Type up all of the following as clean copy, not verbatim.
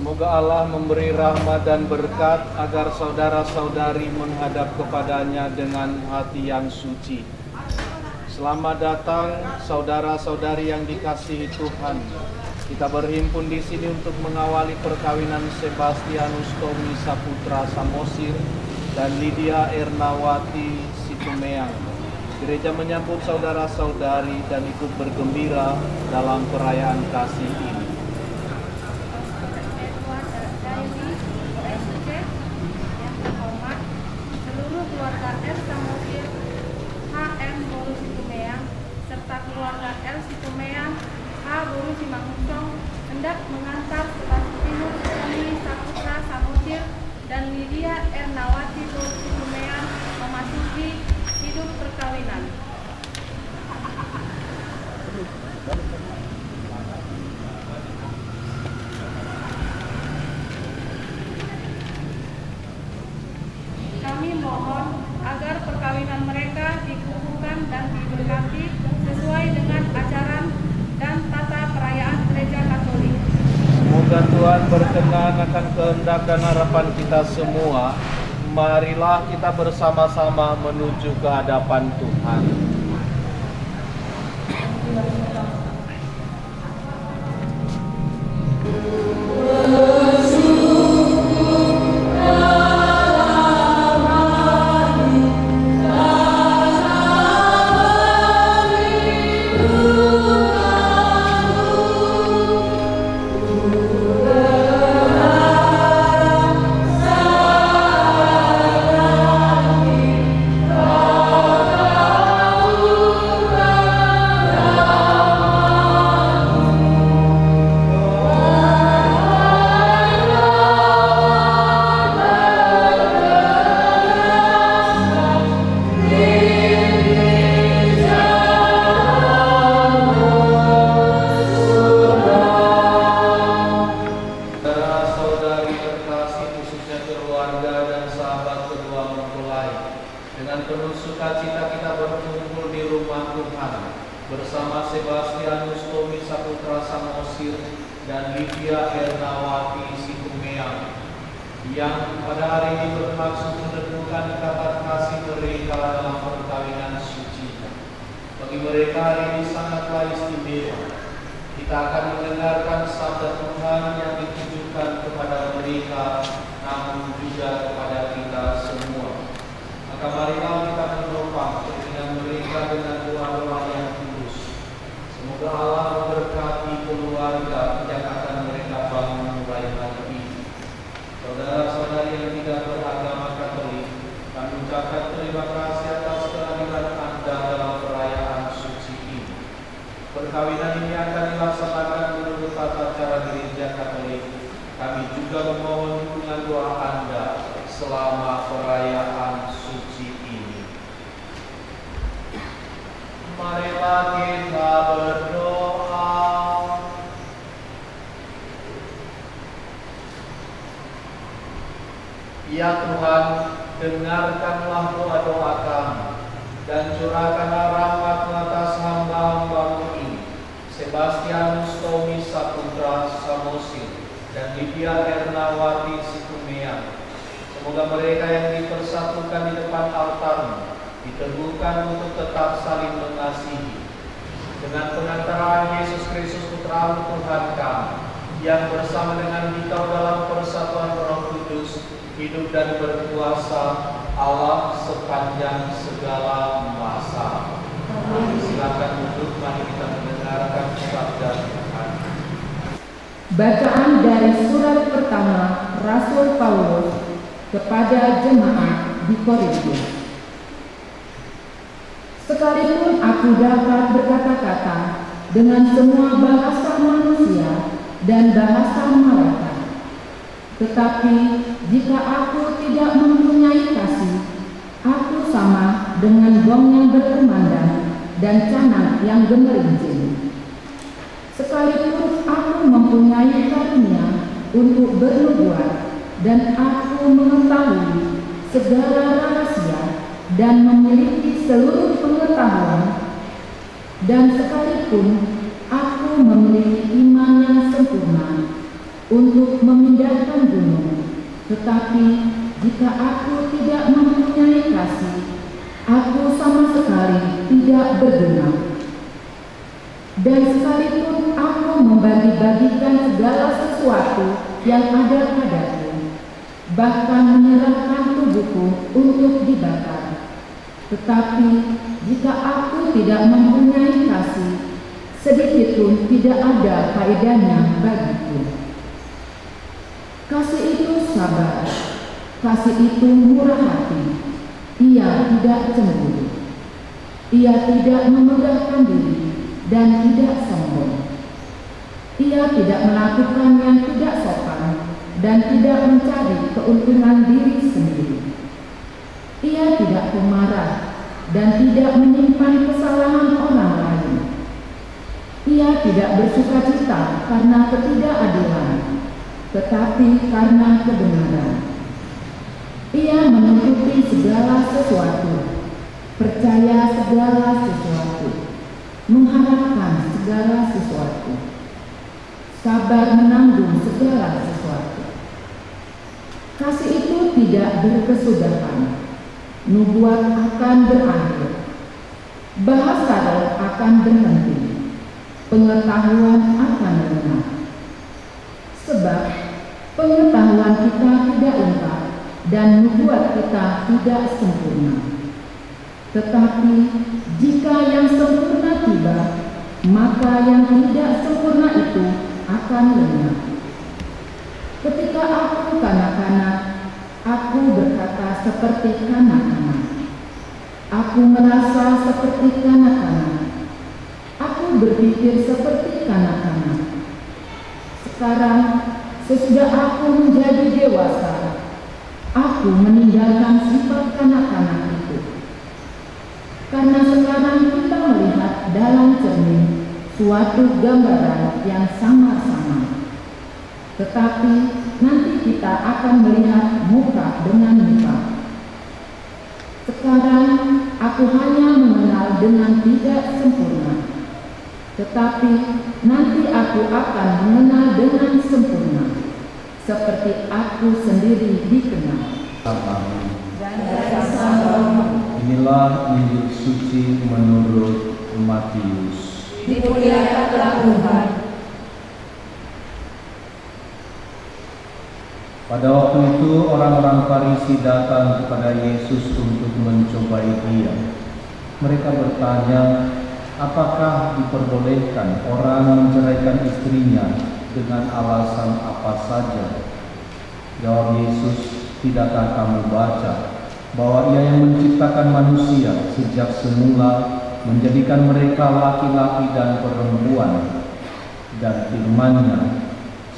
Semoga Allah memberi rahmat dan berkat agar saudara-saudari menghadap kepadanya dengan hati yang suci. Selamat datang saudara-saudari yang dikasihi Tuhan. Kita berhimpun di sini untuk mengawali perkawinan Sebastianus Tommy Saputra Samosir dan Lydia Ernawati Situmeang. Gereja menyambut saudara-saudari dan ikut bergembira dalam perayaan kasih ini. Seluruh keluarga R. Samosir, H.M. Boru Situmeang, serta keluarga L. Situmeang, H. Boru Simanguncong hendak mengantar Sebastianus Tommy Saputra Samosir dan Lydia Ernawati Boru Situmeang memasuki hidup perkawinan. Kami mohon agar perkawinan mereka dikukuhkan dan diberkati sesuai dengan ajaran dan tata perayaan Gereja Katolik. Semoga Tuhan berkenan akan kehendak dan harapan kita semua. Marilah kita bersama-sama menuju ke hadapan Tuhan. Dengan penuh sukacita kita berkumpul di rumah Tuhan bersama Sebastianus Tommy Saputra Samosir dan Lydia Ernawati Situmeang yang pada hari ini bermaksud menentukan ikatan kasih mereka dalam perkawinan suci. Bagi mereka hari ini sangatlah istimewa. Kita akan mendengarkan sabda Tuhan yang ditujukan kepada mereka, namun juga kepada kita semua. Maka marilah kita menopang dengan mereka dengan doa-doa yang tulus. Semoga Allah memberkati keluarga yang akan mereka bangun mulai hari ini. Saudara-saudari yang tidak beragama Katolik, kami ucapkan terima kasih atas kehadiran Anda dalam perayaan suci ini. Perkawinan ini akan dilaksanakan menurut tata cara Gereja Katolik. Kami juga memohon dukungan doa Anda selama perayaan suci ini. Marilah kita berdoa. Ya Tuhan, dengarkanlah doa-doa kami dan curahkanlah rahmat atas hamba-hamba-Mu ini, Sebastianus Tommy Saputra Samosir dan Lydia Ernawati Situmeang. Semoga mereka yang dipersatukan di depan altar diteguhkan untuk tetap saling mengasihi. Dengan pengantaraan Yesus Kristus Putra Tuhan kami, yang bersama dengan kita dalam persatuan Roh Kudus, hidup dan berkuasa Allah sepanjang segala masa. Silakan duduk, mari kita mendengarkan sabda Tuhan. Bacaan dari surat pertama Rasul Paulus kepada jemaat di Korintus. Sekalipun aku dapat berkata-kata dengan semua bahasa manusia dan bahasa malaikat, tetapi jika aku tidak mempunyai kasih, aku sama dengan gong yang berkumandang dan canang yang gemerincing. Sekalipun aku mempunyai karunia untuk bernubuat dan aku mengetahui segala rahasia dan memiliki seluruh pengetahuan, dan sekalipun aku memiliki iman yang sempurna untuk memindahkan gunung, tetapi jika aku tidak mempunyai kasih, aku sama sekali tidak berguna. Dan sekalipun aku membagi-bagikan segala sesuatu yang ada padaku, bahkan menyerahkan tubuhku untuk dibakar, tetapi jika aku tidak mempunyai kasih, sedikitpun tidak ada faedahnya bagiku. Kasih itu sabar, kasih itu murah hati, ia tidak cemburu, ia tidak memegahkan diri dan tidak sombong, ia tidak melakukan yang tidak sopan dan tidak mencari keuntungan diri sendiri, ia tidak pemarah dan tidak menyimpan kesalahan orang lain. Ia tidak bersukacita karena ketidakadilan, tetapi karena kebenaran. Ia menutupi segala sesuatu, percaya segala sesuatu, mengharapkan segala sesuatu, sabar menanggung segala sesuatu. Kasih itu tidak berkesudahan, nubuat akan berakhir, bahasa roh akan berhenti, pengetahuan akan lenyap. Sebab pengetahuan kita tidak lengkap dan nubuat kita tidak sempurna. Tetapi jika yang sempurna tiba, maka yang tidak sempurna itu akan lenyap. Ketika aku kanak-kanak, aku berkata seperti kanak-kanak. Aku merasa seperti kanak-kanak. Aku berpikir seperti kanak-kanak. Sekarang, sesudah aku menjadi dewasa, aku meninggalkan sifat kanak-kanak itu. Karena sekarang kita melihat dalam cermin suatu gambaran yang samar-samar. Tetapi nanti kita akan melihat muka dengan muka. Sekarang aku hanya mengenal dengan tidak sempurna. Tetapi nanti aku akan mengenal dengan sempurna, seperti aku sendiri dikenal. Amin. Dan Inilah Injil suci menurut Matius. dimuliakanlah Tuhan. Pada waktu itu orang-orang Farisi datang kepada Yesus untuk mencobai Dia. Mereka bertanya, apakah diperbolehkan orang menceraikan istrinya dengan alasan apa saja? Jawab Yesus, tidakkah kamu baca bahwa Ia yang menciptakan manusia sejak semula menjadikan mereka laki-laki dan perempuan, dan firman-Nya,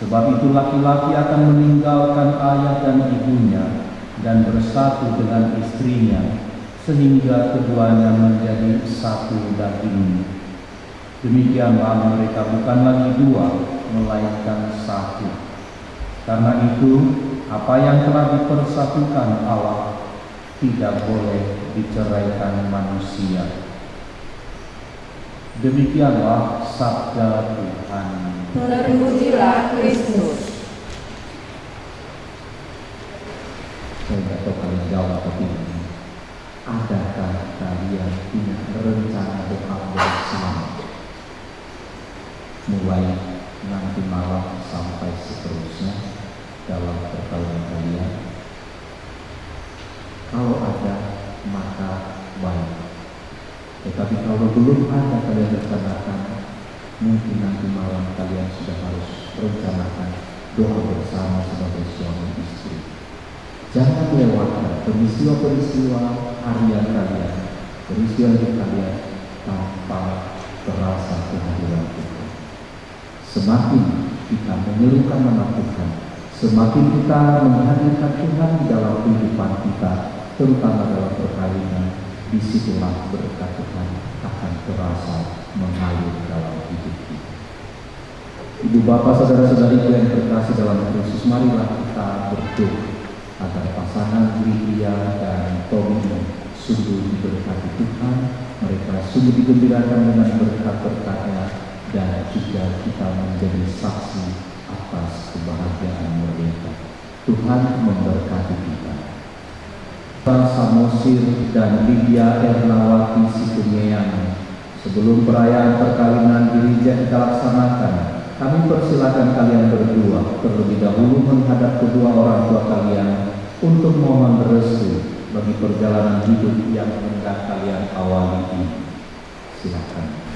sebab itu laki-laki akan meninggalkan ayah dan ibunya dan bersatu dengan istrinya, sehingga keduanya menjadi satu daging. Demikianlah mereka bukan lagi dua, melainkan satu. Karena itu, apa yang telah dipersatukan Allah tidak boleh diceraikan manusia. Demikianlah sabda Tuhan. Terpujilah Kristus. Saya tidak tahu kalian jawab tapi ini. Adakah kalian punya rencana doa bersama mulai nanti malam sampai seterusnya dalam perkawinan kalian? Kalau ada, maka baik. Tetapi kalau belum ada kalian rencanakan, mungkin nanti malam kalian sudah harus rencanakan doa bersama sebagai suami istri. Jangan lewatkan peristiwa-peristiwa harian kalian, peristiwa hidup kalian tanpa terasa kehadiran Tuhan. Semakin kita menyerukan nama Tuhan, semakin kita menghadirkan Tuhan di dalam kehidupan kita, terutama dalam perkawinan, disitulah berkat Tuhan akan terasa mengalir dalam hidup kita. Ibu bapak saudara-saudariku yang terkasih dalam Kristus, marilah kita berdoa agar pasangan Lydia dan Tommy sungguh diberkati Tuhan, mereka sungguh digembirakan dengan berkat-berkatnya, dan juga kita menjadi saksi atas kebahagiaan mereka. Tuhan memberkati kita. Samosir dan Lydia Ernawati Situmeang, sebelum perayaan perkawinan gereja kita laksanakan, kami persilakan kalian berdua terlebih dahulu menghadap kedua orang tua kalian untuk mohon restu bagi perjalanan hidup yang hendak kalian awali ini. Silakan.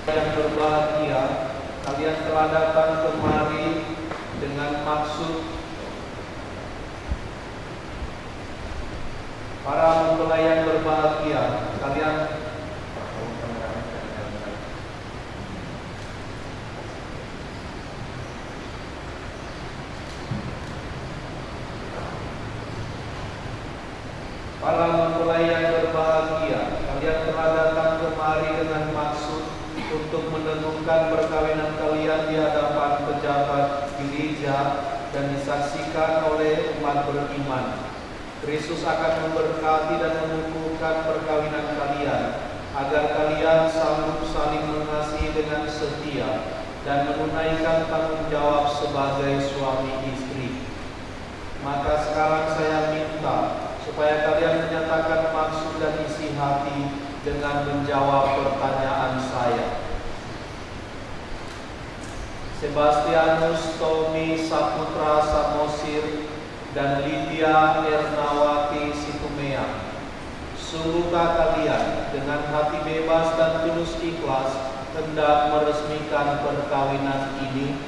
Yang berbahagia kalian telah datang kemari dengan maksud para mempelai yang berbahagia. Kalian telah datang kemari dengan maksud untuk menentukan perkawinan kalian di hadapan pejabat gereja dan disaksikan oleh umat beriman. Kristus akan memberkati dan mengukuhkan perkawinan kalian, agar kalian sanggup saling mengasihi dengan setia dan menunaikan tanggung jawab sebagai suami istri. Maka sekarang saya minta supaya kalian menyatakan maksud dan isi hati dengan menjawab pertanyaan saya. Sebastianus Tommy Saputra Samosir dan Lydia Ernawati Situmea, sungguhkah kalian dengan hati bebas dan tulus ikhlas hendak meresmikan perkawinan ini?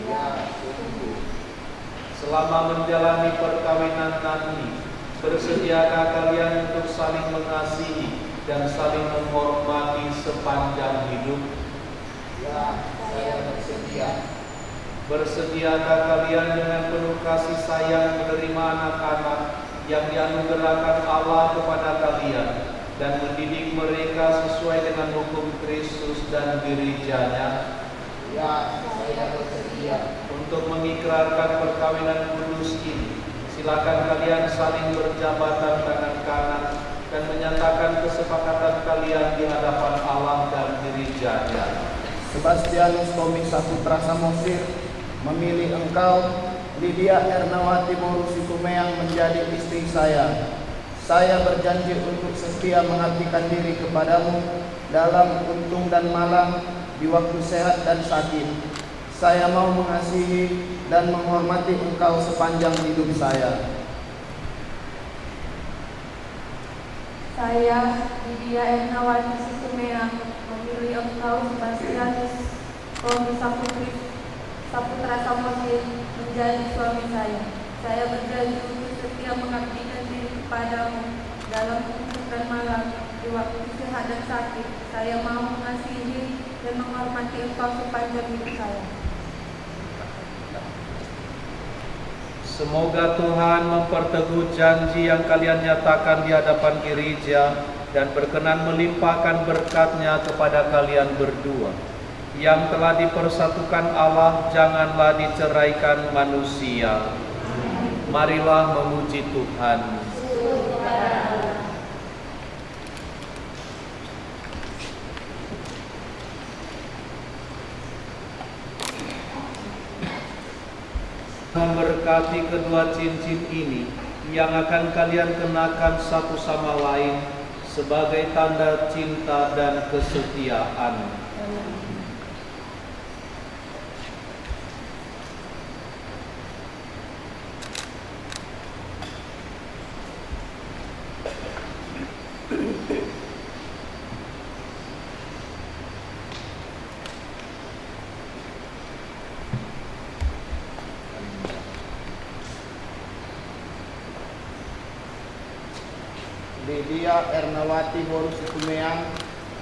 Ya, Selama menjalani perkawinan nanti, bersediakah kalian untuk saling mengasihi dan saling menghormati sepanjang hidup? Ya, saya bersedia. Bersediakah kalian dengan penuh kasih sayang menerima anak-anak yang dianugerahkan Allah kepada kalian dan mendidik mereka sesuai dengan hukum Kristus dan gerejanya? Ya, saya bersedia. Untuk mengikrarkan perkawinan kudus ini, silakan kalian saling berjabatan tangan kanan dan menyatakan kesepakatan kalian di hadapan Allah dan gerejanya. Sebastianus Tommy Saputra Samosir memilih engkau, Lydia Ernawati Situmea, menjadi istri saya. Saya berjanji untuk setia mengabdikan diri kepadamu dalam untung dan malang, di waktu sehat dan sakit. Saya mau mengasihi dan menghormati engkau sepanjang hidup saya. Saya, Lydia Ernawati Situmea, memilih engkau, Sebastianus Tommy Saputra Samosir, menjadi suami saya. Saya berjanji untuk setia mengabdikan diri kepadamu dalam untung dan malang, di waktu sehat dan sakit. Saya mau mengasihi dan menghormati engkau sepanjang hidup saya. Semoga Tuhan memperteguh janji yang kalian nyatakan di hadapan gereja dan berkenan melimpahkan berkat-Nya kepada kalian berdua. Yang telah dipersatukan Allah janganlah diceraikan manusia. Marilah memuji Tuhan. Memberkati kedua cincin ini yang akan kalian kenakan satu sama lain sebagai tanda cinta dan kesetiaan. Lydia Ernawati Situmea,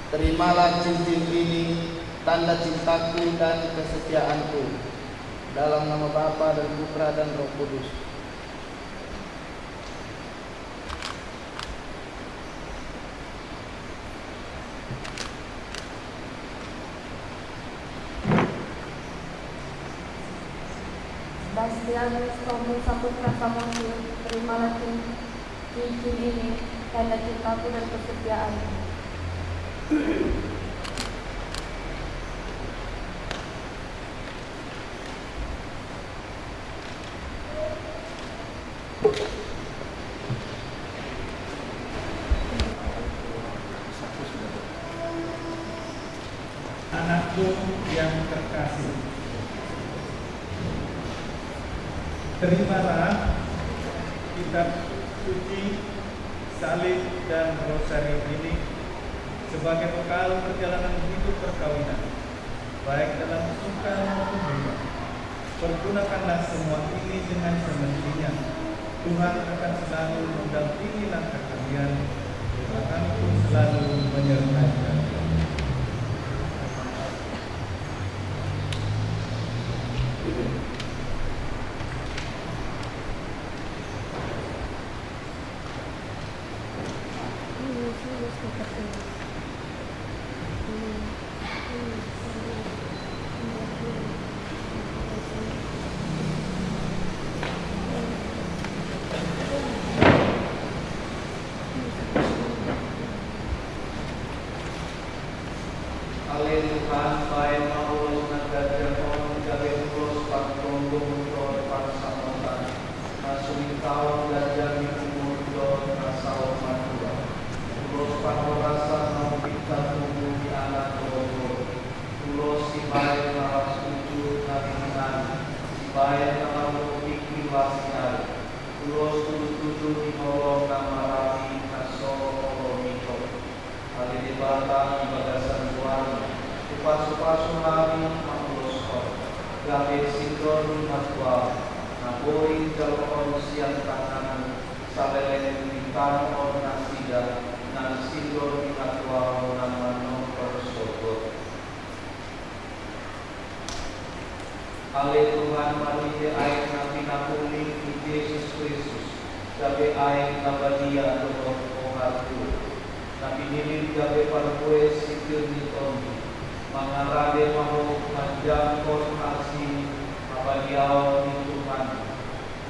terimalah cincin ini, tanda cintaku dan kesetiaanku. Dalam nama Bapa dan Putra dan Roh Kudus. Sebastianus Tommy Saputra Samosir, terimalah cincin ini, tanda cintaku dan kesetiaanku. Anakku yang terkasih, terimalah kitab suci, salib dan rosari ini sebagai bekal perjalanan hidup perkawinan. baik dalam suka maupun duka. Pergunakanlah semua ini dengan semestinya. Tuhan akan selalu mendampingi langkah kalian. Tuhan pun selalu menyertai kalian. Tuhan, baik Paulus nagajar on gawe terus patunggu mundur pansamotan. Nasuni kaum belajar di mundur nasau madura. Terus panorasa mau kita tunggu di anak dodo. Terus si baik laras tuju nabinan. Si baik nama pikir wasial. Terus tuju di nolong nama rapi kaso olomito. Kali di batang bagasan buana. Pasu-pasu lari manusia, gawe sidon matwa, naboi jalur siang tangan, salelen bintang on nasida, nan sidon matwa nama nomor sogot. Ale Tuhan manite air nabi nakuli di Yesus Kristus, gawe air nabadia doa ohatu, nabi nilin gawe parkue sikil nitombi. Mengarade mau menjangkau kasih abadiau di Tuhan.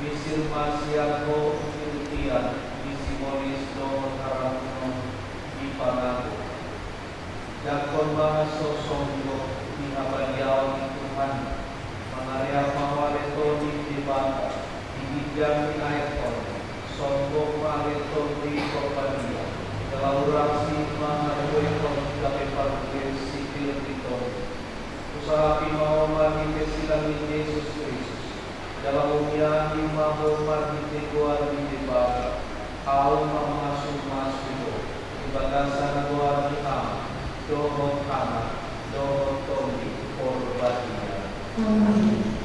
Misir masiako iltian disimolis do karamuno di panago. Jakon bahaso songgo di abadiau di Tuhan. Mengaria mawareto di bata di hijau di aikon. Songgo mawareto di kopadia. Kelaurasi mengarui kami parkir usaha mau mati silang Yesus Kristus dalam unia lima hormat di teguan di bawah au masuk di bagasan doa di am doa tanah doa tondi korbatia. Amin.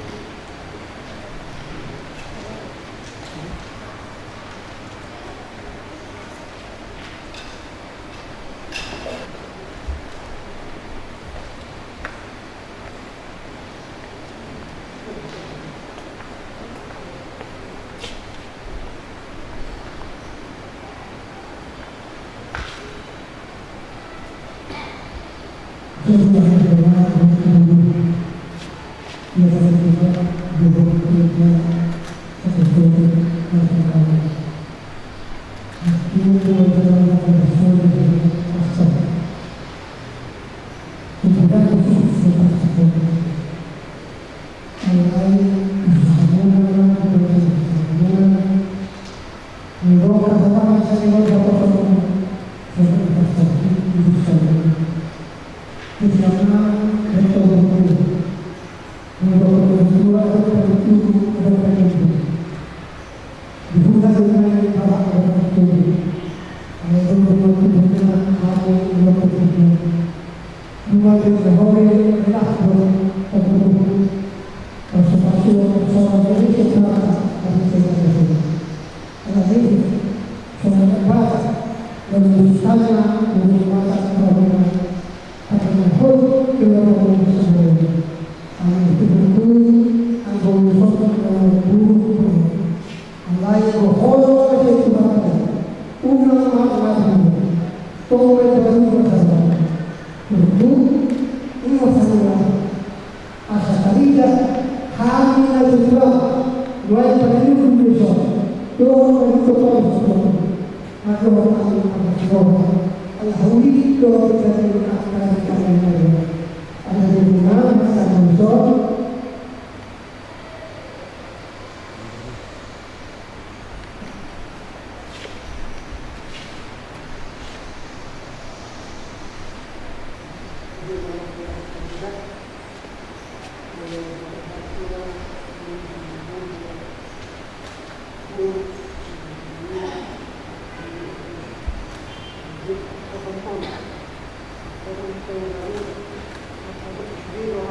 Zero.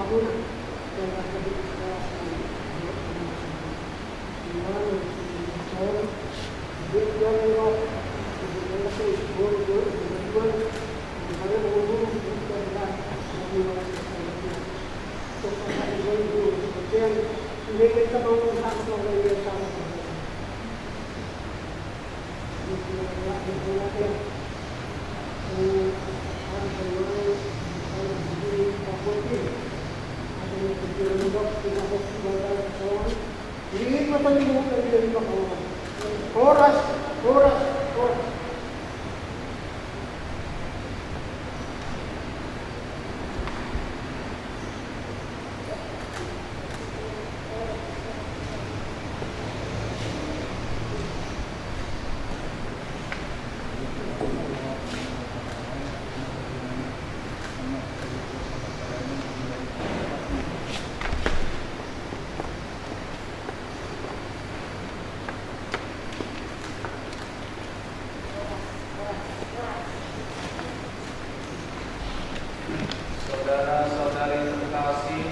Saudara-saudari terkasih,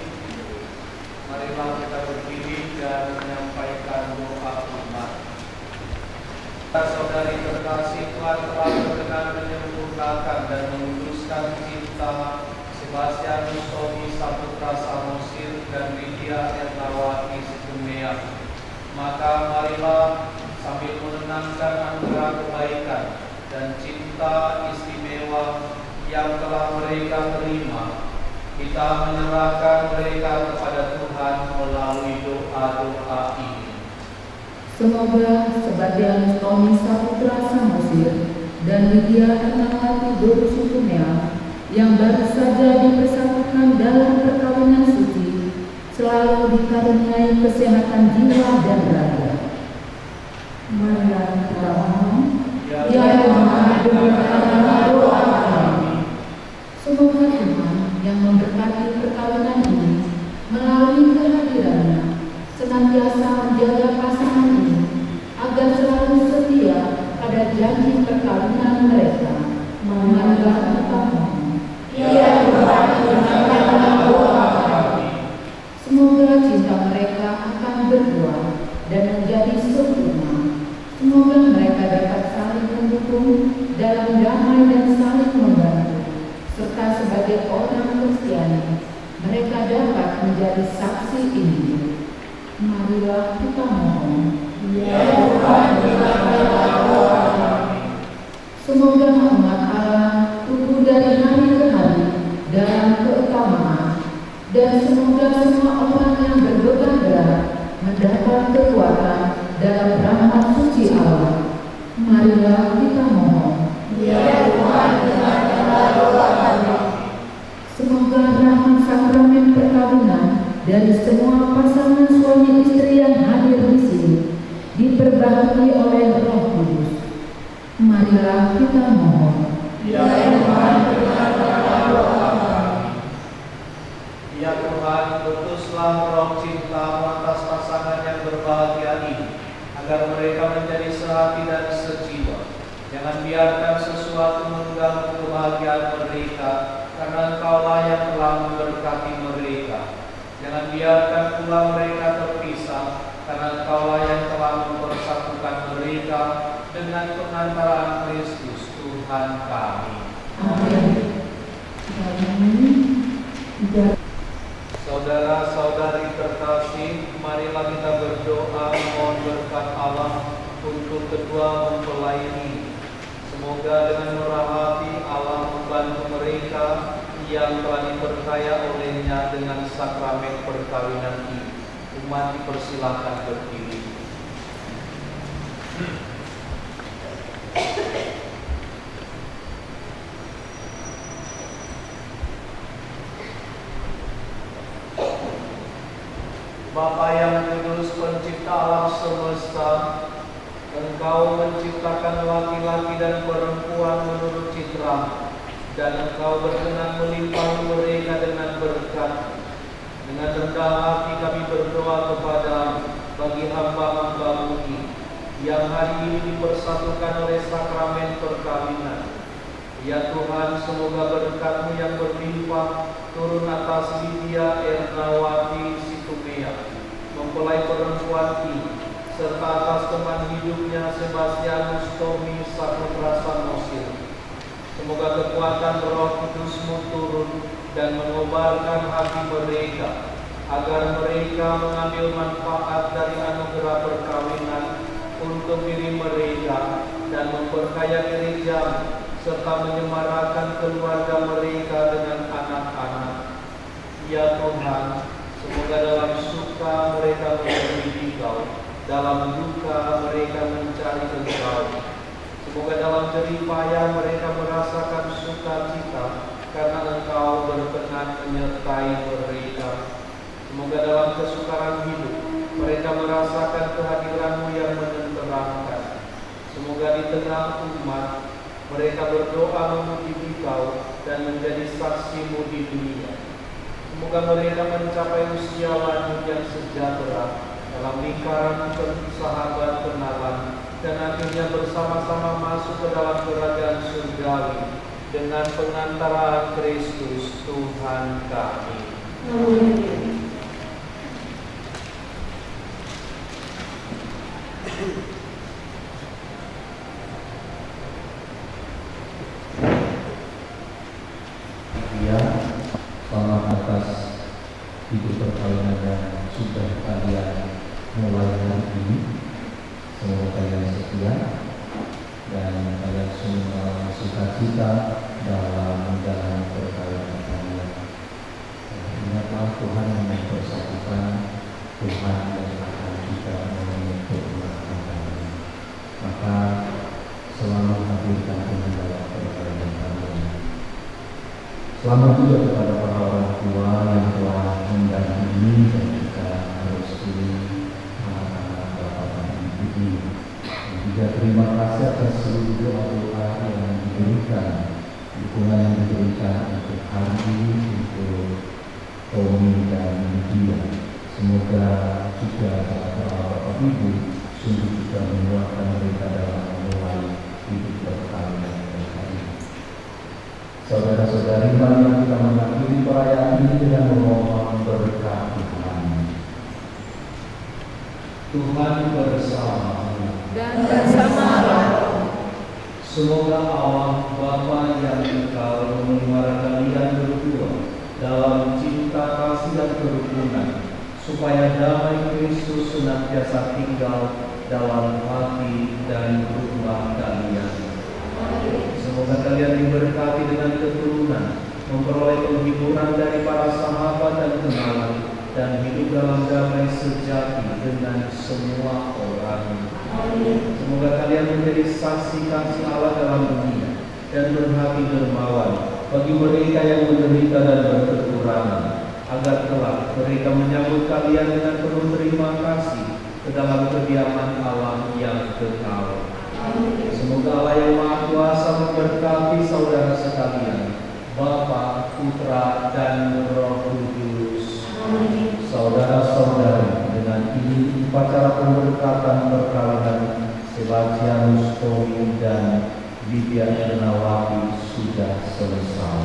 marilah kita berdiri dan menyampaikan doa iman. Saudari terkasih, Tuhan telah berkenan menyempurnakan dan menguduskan cinta Sebastianus Tommy Saputra Samosir dan Lydia Ernawati Situmeang. Maka marilah sambil menenangkan anugerah kebaikan dan cinta istimewa yang telah mereka terima, kita menyerahkan mereka kepada Tuhan melalui doa-doa ini. Semoga Sebastianus Tommy Saputra Samosir dan Lydia Ernawati Situmeang yang baru saja dipersatukan dalam perkawinan suci selalu dikaruniai kesehatan jiwa dan raga. Marilah kita mohon, ya Tuhan, dengarkanlah doa kami. Semoga Tuhan yang memberkati perkawinan ini melalui kehadirannya senantiasa menjaga pasangan ini agar selalu setia pada janji perkawinan mereka. Marilah kita mohon, ya Tuhan, dengarkanlah doa kami. Semoga cinta mereka akan berbuah dan menjadi sempurna. Semoga mereka dapat saling mendukung dalam damai dan saling membantu, serta sebagai orang Kristiani mereka dapat menjadi saksi Injil. Marilah kita mohon, ya Tuhan, dengarkanlah doa kami. Semoga umat Allah tumbuh dari hari ke hari dalam keutamaan, dan semoga semua orang yang berbeban berat mendapat kekuatan dalam rahmat suci Allah. Marilah kita mohon, ya Tuhan, dengarkanlah doa kami. Semoga rahmat sakramen perkawinan dari semua pasangan suami istri yang hadir di sini diperbaharui oleh Roh Kudus. Marilah kita mohon, ya Tuhan, dengarkanlah doa kami. Ya Tuhan, utuslah roh cinta atas pasangan yang berbahagia ini, agar mereka menjadi sehati dan sejiwa. Jangan biarkan sesuatu mengganggu kebahagiaan mereka, karena Engkaulah yang telah memberkati mereka. Jangan biarkan pula mereka terpisah, karena Engkaulah yang telah mempersatukan mereka dengan pengantaran Kristus Tuhan kami. Amin. Saudara-saudari terkasih, marilah kita berdoa mohon berkat Allah untuk kedua mempelai ini. Semoga dengan murah hati Allah membantu mereka yang telah diperkaya olehnya dengan sakramen perkawinan ini. Umat dipersilakan berdiri. Bapa yang kudus, pencipta alam semesta, Engkau menciptakan laki-laki dan perempuan menurut citra, dan Engkau berkenan melimpahi mereka dengan berkat. Dengan rendah hati kami berdoa kepada bagi hamba-hamba-Mu yang hari ini dipersatukan oleh sakramen perkawinan. Ya Tuhan, semoga berkat-Mu yang berlimpah turun atas Lydia teman hidupnya Sebastianus Tommy Saputra Samosir. Semoga kekuatan Roh Kudus-Mu turun dan mengobarkan hati mereka, agar mereka mengambil manfaat dari anugerah perkawinan untuk diri mereka dan memperkaya gereja, serta menyemarakan keluarga mereka dengan anak-anak. Ya Tuhan, semoga dalam suka mereka mencari Engkau, dalam duka mereka mencari Engkau. Semoga dalam jerih payah mereka merasakan sukacita, karena Engkau berkenan menyertai mereka. Semoga dalam kesukaran hidup mereka merasakan kehadiran-Mu yang menenteramkan. Semoga di tengah umat mereka berdoa memuji Engkau dan menjadi saksi-Mu di dunia. Semoga mereka mencapai usia lanjut yang sejahtera dalam lingkaran sahabat kenalan, dan akhirnya bersama-sama masuk ke dalam kerajaan surgawi dengan pengantaraan Kristus Tuhan kami. Ya, selamat atas hidup perkawinan yang sudah kalian mulai hari ini. Semoga kalian setia dan kalian semua sukacita dalam menjalani perkawinan kalian. Ingatlah Tuhan yang mempersatukan, Tuhan yang akan kita menyempurnakan kalian. Maka selalu hadirkan Tuhan dalam perkawinan kalian. Selamat juga kepada para orang tua yang telah mendampingi dan juga merestui anak-anak bapak dan ibu ini. Dan juga terima kasih atas seluruh doa-doa yang diberikan, dukungan yang diberikan untuk hari ini, untuk Tommy dan Lydia. Semoga juga para bapak ibu sungguh juga menguatkan mereka dalam memulai hidup perkawinan mereka ini. Saudara-saudari, mari kita mengakhiri perayaan ini dengan memohon berkat Tuhan. Tuhan bersama-mu dan bersama-Mu. Semoga Allah Bapa yang Kekal memelihara kalian berdua dalam cinta kasih dan kerukunan, supaya damai Kristus senantiasa tinggal dalam hati dan rumah kalian. Semoga kalian diberkati dengan keturunan, memperoleh penghiburan dari para sahabat dan kenalan, dan hidup dalam damai sejati dengan semua orang. Semoga kalian menjadi saksi kasih Allah dalam dunia dan berhati dermawan bagi mereka yang menderita dan berkekurangan, agar kelak mereka menyambut kalian dengan penuh terima kasih ke dalam kediaman Allah yang kekal. Semoga Allah yang Maha Kuasa memberkati saudara sekalian, Bapa, Putra, dan Roh Kudus. Saudara-saudari, dengan ini upacara pemberkatan perkawinan Sebastianus Tommy dan Lydia Ernawati sudah selesai.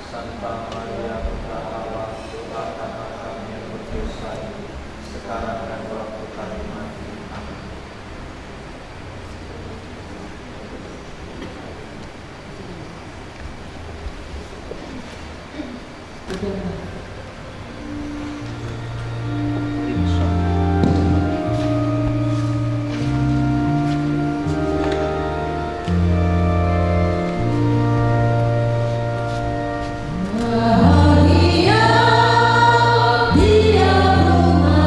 Santa Maria Putra Allah, doakanlah kami yang berdosa, sekarang dan waktu kami mati. Amin. Dia rumah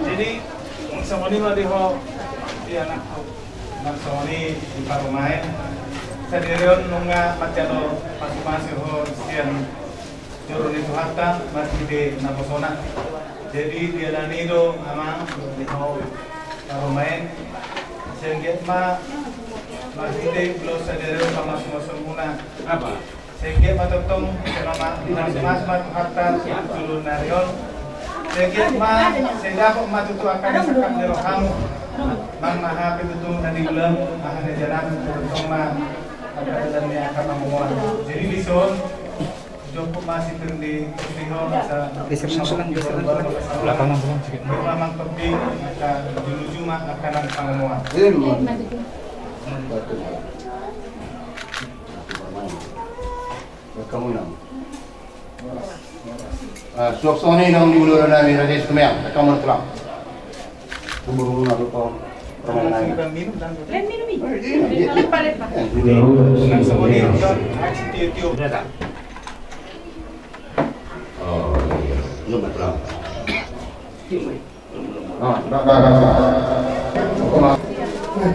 Jadi sama ini mah diho di anak maksoni di parumain sadirion nunga macano masih ho sekian jurun itu hatta masih di naposona. Jadi dia nani do amang di ho parumain sehingga masih di belum sadirion sama semua apa sehingga matutong sama mas hatta jurun narion sehingga kok matutu akan sakap di rohamu mang maha pitutong na diulang maha na jalan pitutong na pagkatalan niya akan mamuha jadi lison joko masih terdi kusiho sa belakang memang penting maka diluju mah akan ang pangamuha kamu nang suasana yang diulur namin na dito mayang kamu terang buru-buru na ko permainan minum dan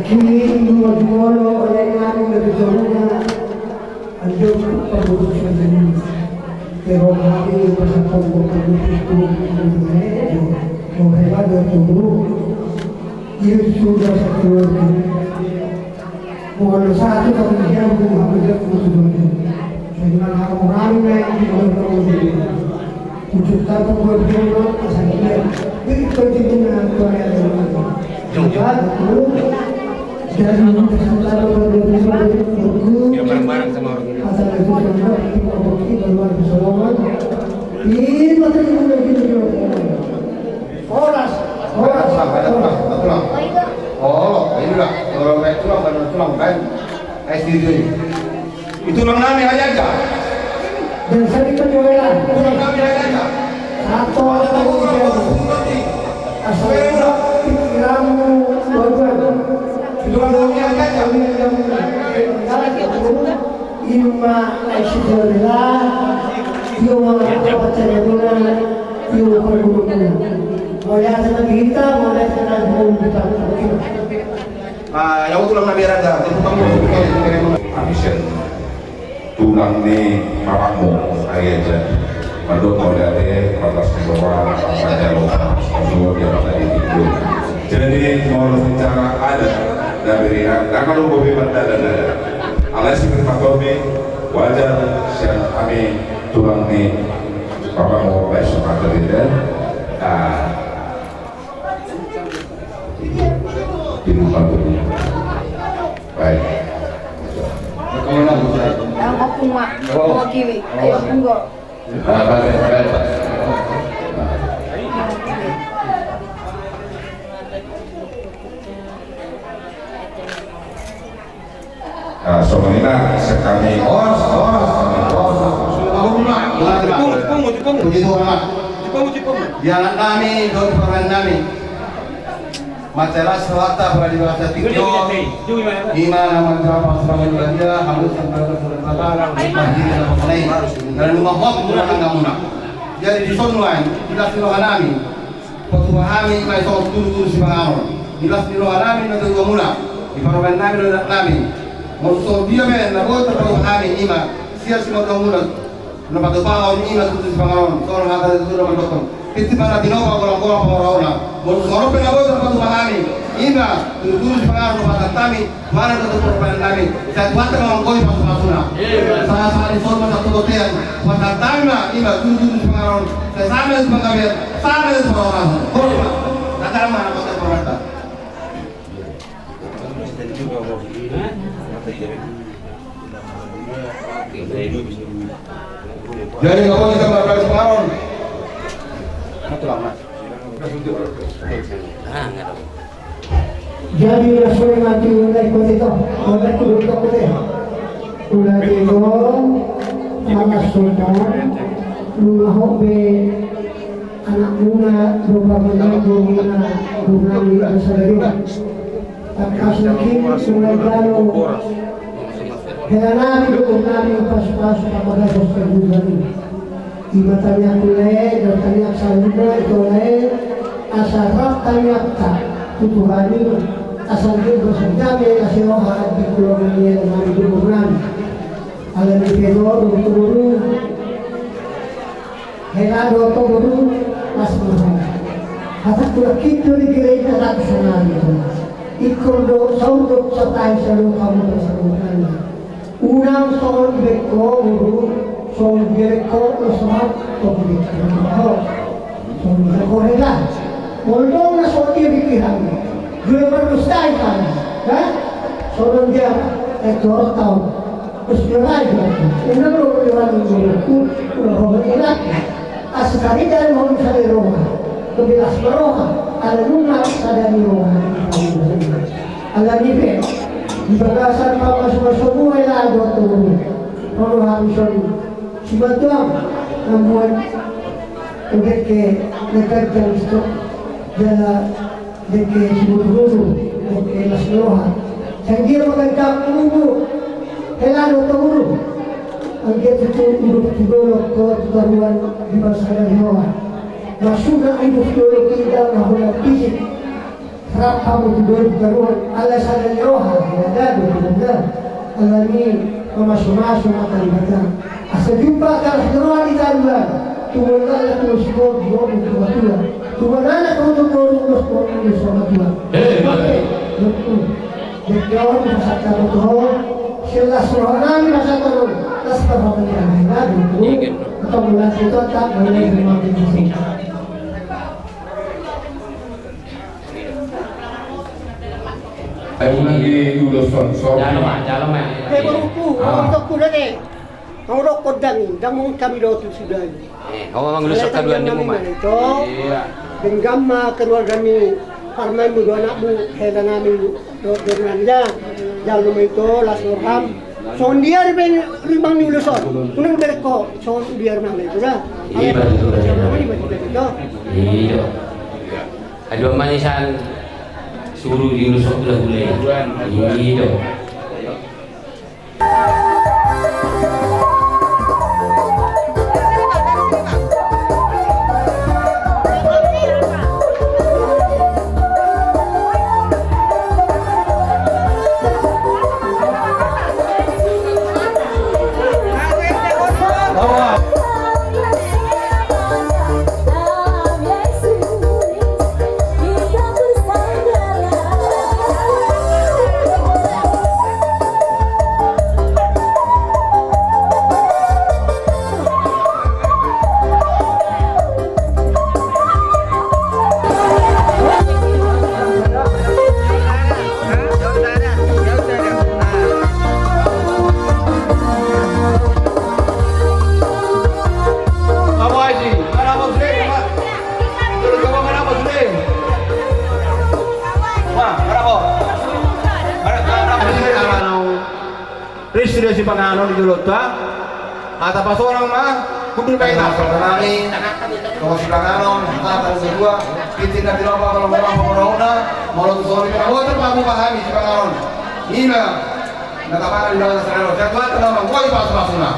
Kini dua-dua oleh kami lebih jauhnya anjur pembunuhan ini teror kami bersama pembunuh itu menghela dan pembunuh ini sudah satu mohon satu kemudian mengambil kemudian dengan orang yang mengambil mencipta pembunuhan asalnya ini pentingnya Korea juga itu dari kesempatan berbeda ya bareng-bareng sama orang ini asal itu juga kita berluar bersalaman ini materi begini oras oh inilah orang baik tulang kan itu nang nami aja dan sering penjualan tulang nami aja satu asal pikiranmu berbuat Ima aisyidulillah Yuma wacana Yuma perguna Mulai senang kita Mulai senang kita yang tulang nabi raja Amisyen tulang ni mamamu aja menurut modalnya atas pembawa apa lupa semua dia tadi itu jadi mau secara ada dari kalau bobi berdada alas seperti wajar siang kami tulang ni mamamu besok atau tidak di rumah dunia baik Yang aku mak, mau kiri, ayo enggak. Sebenarnya sekali di anak kami, dari peran kami masalah selata pada bahasa TikTok gimana menjawab sebagai dia harus berkata dan rumah nggak mudah jadi di sonuan kita silakan kami waktu kami mai soal turu si bangun jelas di luar kami nanti juga mudah di peran kami dan kami mau soal dia men nabo terus kami ima sia semua mudah nampak tu paham ima tu si bangun soal hal itu sudah mendokong itu para dinoba golong-golong orang-orang mau penabo terus kami ima dulu sepanjang rumah kami mana itu perubahan kami saya buat dengan koi masuk-masuknya saya saat itu satu hotel pasal kami lah ima dulu sepanjang saya sama itu kami sama itu orang korban tak mana hotel pemerintah jadi kalau kita berada di sepanjang satu lama jadi rasul mati udah ikut itu udah ikut udah itu anak sultan rumah hobi anak muda berupa berbunga bunga besar tak kasih kini sudah lalu karena itu nabi pas pada sosial ini iba tanya kulai dan tanya salina itu lain asal rap tanya tak tutuhani asal dia bersenjata kasih roha di pulau ini dengan hubungan ala di pedor turun hela do turun pas berhenti kata pula kita di gereja tak senang ikut do sauduk setai selalu kamu tersebutkan unang soal beko guru soal beko usmat topik soal beko hela moldong na soal dia pikiran gue berdustai kan soal dia ekor tahu terus dia lagi unang lo berjalan guruku udah hobi lagi asekali dari mau misalnya rumah kebilas beroha ala nunga sadani roha ala nipe di bagasan mama semua ela do turun kalau hamson sibatang namun ke dekat jam stok jala deke siburu deke las roha sanggir magandang tunggu ela do turun ang kita hidup siguro ko turuan di masyarakat roha Masukkan hidup dulu kita bahwa fisik serap kamu tidur terus alasan roha ada benar alami masuk mata ibadah asal jumpa kalau roha di dalam tumbuhlah terus kau dua tumbuhlah untuk terus sama Tuhan betul berjauh masa tahu jelas rohani masa tahu tas terhadap yang lain atau bulan itu tak boleh dimati. Ay lagi dulu sponsor. Jalan mak. Beruku, untuk kuda deh. Mau rokok dang kami dotu sudah. Kau memang dulu sok kaduan di rumah. Iya. Dengan keluarga ni parmai muda anakmu, hedan kami dengan dia. Jalan itu las orham. Son dia rimang ni uluson. Unang berko, son dia rimang itu dah. Iya betul. Iya. Aduh manisan. Suruh diusuk lah boleh. Iya. Istri si pangano di Julota, atau pas orang mah kudu baik nasol nani, kalau si pangano, atau kedua, kita tidak dilakukan kalau orang corona, mau tuh sorry, kalau terpaku pahami si pangano, ina, nggak kapan di dalam sana, saya tuh terlalu, gua pas masuknya,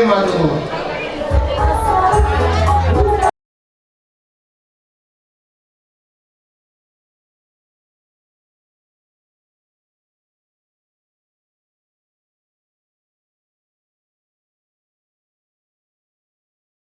matu.